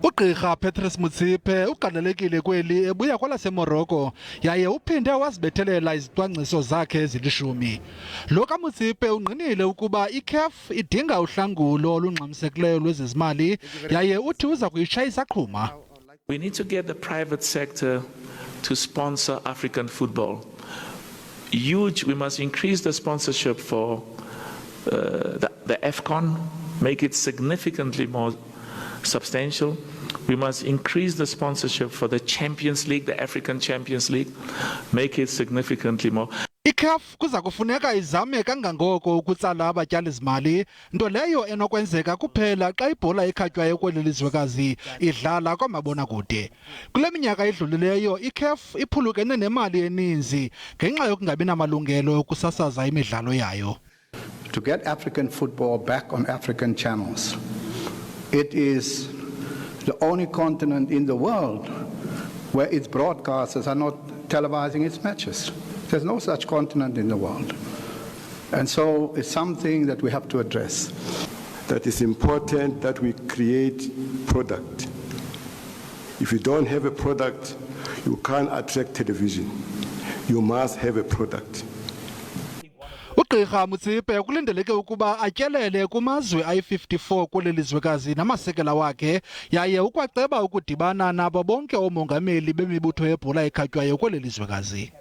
Ugqirha Patrice Motsepe ugalelekile kweli ebuya kwalaseMorocco yaye uphinde wazibethelela izicwangciso zakhe ezilishumi. Lo kaMotsepe ungqinile ukuba iCAF idinga uhlangulo olungxamisekileyo lwezezimali yaye uthi uza kuyitshayisa qhuma. We need to get the private sector to sponsor African football. Huge, we must increase the sponsorship for the AFCON, make it significantly more substantial. We must increase the sponsorship for the Champions League, the African Champions League, make it significantly more. iCAF kuza kufuneka izame kangangoko ukutsala abatyali zimali, nto leyo enokwenzeka kuphela xa ibhola ekhatywayo kwelilizwekazi idlala kwamabonakude. Kule minyaka edlulileyo iCAF iphulukene nemali eninzi ngenxa yokungabi namalungelo okusasaza imidlalo yayo. To get African football back on African channels, it is the only continent in the world where its broadcasters are not televising its matches. There's no such continent in the world. And so it's something that we have to address. That it's important that we create product. If you don't have a product, you can't attract television. You must have a product. Ugqirha Motsepe kulindeleke ukuba atyelele kumazwe ayi-54 kwelilizwekazi namasekela wakhe yaye ukwaceba ukudibana nabo bonke oomongameli bemibutho yebhola ekhatywayo kwelilizwekazi.